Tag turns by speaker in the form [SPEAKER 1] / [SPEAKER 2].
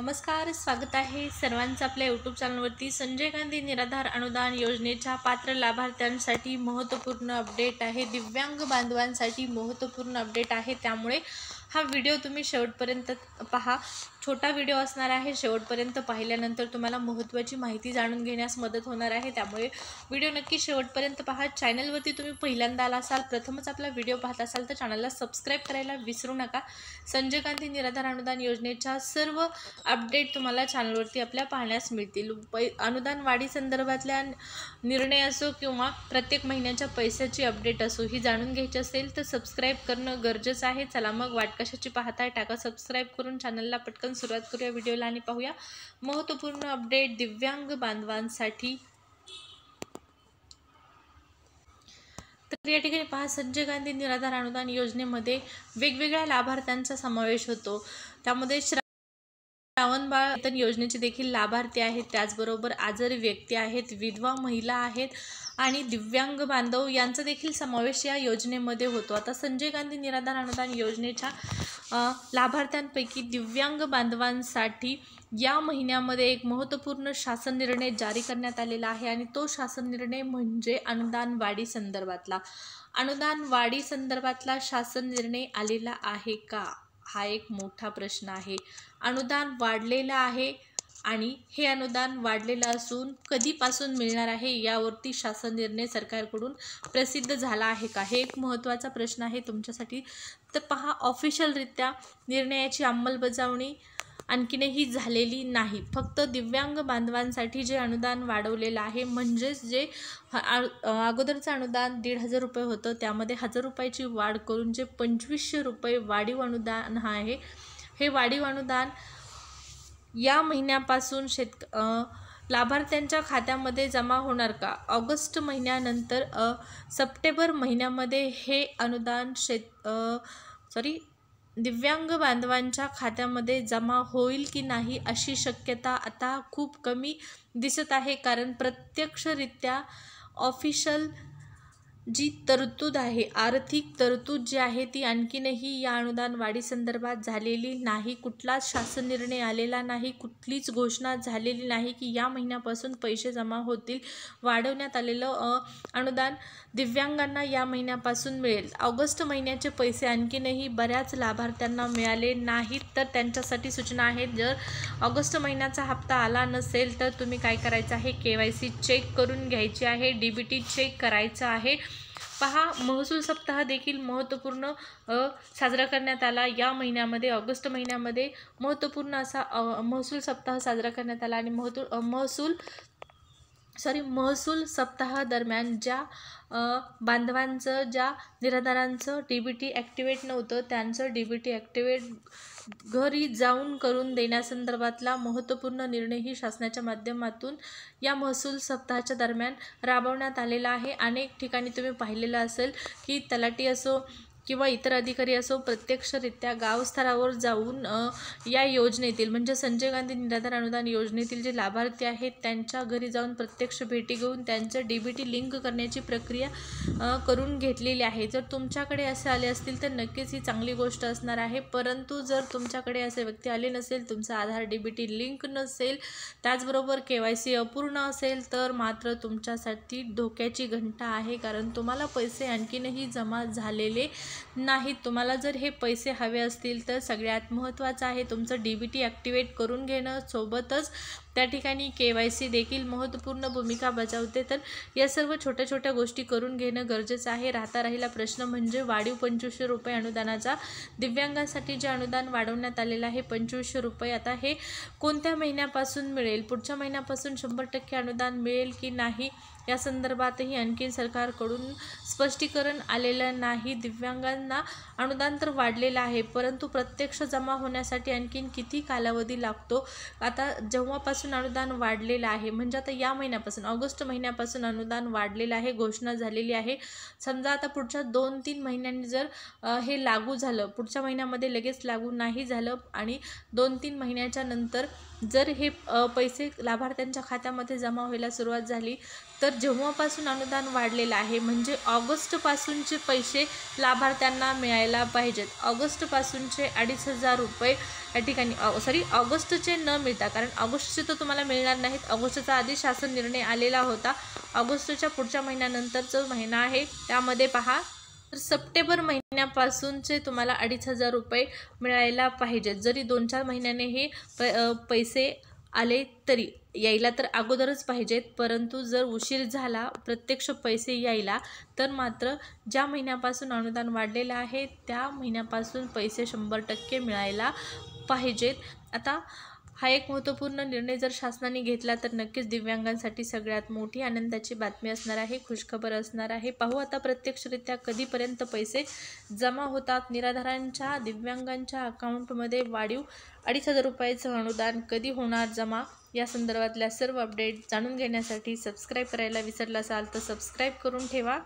[SPEAKER 1] नमस्कार, स्वागत आहे सर्वांचं आपल्या यूट्यूब चॅनलवरती। संजय गांधी निराधार अनुदान योजनेच्या पात्र लाभार्थ्यांसाठी महत्त्वपूर्ण अपडेट आहे, दिव्यांग बांधवांसाठी महत्त्वपूर्ण अपडेट आहे। त्यामुळे हा व्हिडिओ तुम्ही शेवटपर्यंत पहा। छोटा व्हिडिओ असणार आहे, शेवटपर्यंत पाहिल्यानंतर तुम्हाला महत्त्वाची माहिती जाणून घेण्यास मदत होणार आहे। त्यामुळे व्हिडिओ नक्की शेवटपर्यंत पहा। चॅनलवरती तुम्ही पहिल्यांदा आला असाल, प्रथमच आपला व्हिडिओ पाहत असाल तर चॅनलला सबस्क्राईब करायला विसरू नका। संजय गांधी निराधार अनुदान योजनेच्या सर्व अपडेट तुम्हाला चॅनलवरती आपल्या पाहण्यास मिळतील। अनुदान वाढी संदर्भातल्या निर्णय असो किंवा प्रत्येक महिन्याच्या पैशाची अपडेट असो, ही जाणून घ्यायची असेल तर सबस्क्राईब करणं गरजेचं आहे। चला मग वाट कशाची पाहताय, टाका सबस्क्राईब करून चॅनलला पटकन सुरुवात करूया व्हिडिओला आणि पाहूया महत्त्वपूर्ण अपडेट दिव्यांग बांधवांसाठी। तर या ठिकाणी पहा, संजय गांधी निराधार अनुदान योजनेमध्ये वेगवेगळ्या लाभार्थ्यांचा समावेश होतो। त्यामध्ये श्रावणबाळ वेतन योजनेचे देखील लाभार्थी आहेत, त्याचबरोबर आजारी व्यक्ती आहेत, विधवा महिला आहेत आणि दिव्यांग बांधव यांचा देखील समावेश या योजनेमध्ये होतो। आता संजय गांधी निराधार अनुदान योजनेच्या लाभार्थ्यांपैकी दिव्यांग बांधवांसाठी या महिन्यामध्ये एक महत्त्वपूर्ण शासन निर्णय जारी करण्यात आलेला आहे आणि तो शासन निर्णय म्हणजे अनुदान वाढी संदर्भातला। अनुदान वाढी संदर्भातला शासन निर्णय आलेला आहे का, हा एक मोठा प्रश्न आहे। अनुदान वाढलेलं आहे आणि हे अनुदान वाढलेलं असून कधीपासून मिळणार आहे यावरती शासन निर्णय सरकारकडून प्रसिद्ध झाला आहे का, हे एक महत्त्वाचा प्रश्न आहे तुमच्यासाठी। तर पहा, ऑफिशियलरित्या निर्णयाची अंमलबजावणी आणखीनही झालेली नाही। फक्त दिव्यांग बांधवांसाठी जे अनुदान वाढवलेलं आहे, म्हणजेच जे अगोदरचं अनुदान 1,500 रुपये होतं, त्यामध्ये 1,000 रुपयाची वाढ करून जे 2,500 रुपये वाढीव अनुदान आहे, हे वाढीव अनुदान या महिन्यापासून लाभार्थ्यांच्या खात्यामध्ये जमा होणार का? ऑगस्ट महिन्यानंतर सप्टेंबर महिन्यामध्ये हे अनुदान दिव्यांग बांधवांच्या खात्यामध्ये जमा होईल की नाही अशी शक्यता आता खूप कमी दिसत आहे। कारण प्रत्यक्षरित्या ऑफिशियल जी तरतूद आहे, आर्थिक तरतूद जी आहे ती आणखीनही या अनुदान वाढी संदर्भात झालेली नाही। कुठलाच शासन निर्णय आलेला नाही, कुठलीच घोषणा झालेली नाही की या महिन्यापासून पैसे जमा होतील। वाढवण्यात आलेलं अनुदान दिव्यांगांना या महिन्यापासून मिळेल। ऑगस्ट महिन्याचे पैसे आणखीनही बऱ्याच लाभार्थ्यांना मिळाले नाहीत, तर त्यांच्यासाठी सूचना आहेत। जर ऑगस्ट महिन्याचा हप्ता आला नसेल तर तुम्ही काय करायचं आहे, KYC चेक करून घ्यायची आहे, DBT चेक करायचं आहे। पहा, महसूल सप्ताह देखील महत्त्वपूर्ण साजरा करण्यात आला या महिन्यामध्ये। ऑगस्ट महिन्यामध्ये महत्त्वपूर्ण असा महसूल सप्ताह साजरा करण्यात आला आणि महसूल सप्ताह दरम्यान ज्या बांधवांचं, ज्या निराधारांचं DBT ॲक्टिवेट नव्हतं, त्यांचं DBT ॲक्टिवेट घरी जाऊन करून देण्यासंदर्भातला महत्त्वपूर्ण निर्णयही शासनाच्या माध्यमातून या महसूल सप्ताहाच्या दरम्यान राबवण्यात आलेला आहे। अनेक ठिकाणी तुम्ही पाहिलेलं असेल की तलाठी असो किंवा इतर अधिकारी असो, प्रत्यक्षरित्या गावस्तरावर जाऊन या योजनेतील म्हणजे संजय गांधी निराधार अनुदान योजनेतील जे लाभार्थी आहेत त्यांच्या घरी जाऊन प्रत्यक्ष भेटी घेऊन त्यांचं DBT लिंक करण्याची प्रक्रिया करून घेतलेली आहे। जर तुमच्याकडे असे आले असतील तर नक्कीच ही चांगली गोष्ट असणार आहे, परंतु जर तुमच्याकडे असे व्यक्ती आले नसेल, तुमचा आधार DBT लिंक नसेल, त्याचबरोबर KYC अपूर्ण असेल तर मात्र तुमच्यासाठी धोक्याची घंटा आहे। कारण तुम्हाला पैसे आणखीनही जमा झालेले नाही। तुम्हाला जर हे पैसे हवे असतील तर सगळ्यात महत्त्वाचं आहे तुमचं DBT ॲक्टिवेट करून घेणं, सोबतच त्या ठिकाणी KYC देखील महत्त्वपूर्ण भूमिका बजावते। तर या सर्व छोट्या छोट्या गोष्टी करून घेणं गरजेचं आहे। राहिला प्रश्न म्हणजे वाढीव 2,500 रुपये अनुदानाचा। दिव्यांगांसाठी जे अनुदान वाढवण्यात आलेलं आहे 2,500 रुपये, आता हे कोणत्या महिन्यापासून मिळेल, पुढच्या महिन्यापासून 100% अनुदान मिळेल की नाही या संदर्भातही आणखी सरकारकडून स्पष्टीकरण आलेलं नाही। दिव्यांगांना अनुदान तर वाढलेलं आहे, परंतु प्रत्यक्ष जमा होण्यासाठी आणखीन किती कालावधी लागतो। आता जेव्हापासून अनुदान वाढलेलं आहे, म्हणजे आता या महिन्यापासून ऑगस्ट महिन्यापासून अनुदान वाढलेलं आहे, घोषणा झालेली आहे। समजा आता पुढच्या 2-3 महिन्यांनी जर हे लागू झालं, पुढच्या महिन्यामध्ये लगेच लागू नाही झालं आणि 2-3 महिन्याच्या नंतर जर हे पैसे लाभार्थ्यांच्या खात्यामध्ये जमा व्हायला सुरुवात झाली तर जेव्हापासून अनुदान वाढलेलं आहे म्हणजे ऑगस्टपासूनचे पैसे लाभार्थ्यांना मिळायला पाहिजेत। ऑगस्टपासूनचे 2,500 रुपये या ठिकाणी ऑगस्टचे न मिळता, कारण ऑगस्टचे तर तुम्हाला मिळणार नाहीत, ऑगस्टचा आधी शासन निर्णय आलेला होता. ऑगस्टच्या पुढच्या महिन्यानंतर जो महिना आहे त्यामध्ये पहा, तर सप्टेंबर महिन्यापासूनचे तुम्हाला 2,500 रुपये मिळायला पाहिजेत. जरी 2-4 महिन्याने हे पैसे आले तरी यायला तर अगोदरच पाहिजेत, परंतु जर उशीर झाला प्रत्यक्ष पैसे यायला तर मात्र ज्या महिन्यापासून अनुदान वाढलेलं आहे त्या महिन्यापासून पैसे 100% मिळायला पाहिजेत. आता हा एक महत्त्वपूर्ण निर्णय जर शासनाने घेतला तर नक्कीच दिव्यांगांसाठी सगळ्यात मोठी आनंदाची बातमी असणार आहे, खुशखबर असणार आहे. पाहू आता प्रत्यक्षरित्या कधीपर्यंत पैसे जमा होतात. निराधारांच्या दिव्यांगांच्या अकाउंटमध्ये वाढीव 2,500 रुपयाचं अनुदान कधी होणार जमा, या संदर्भातल्या सर्व अपडेट जाणून घेण्यासाठी सबस्क्राईब करायला विसरला असाल तर सबस्क्राईब करून ठेवा.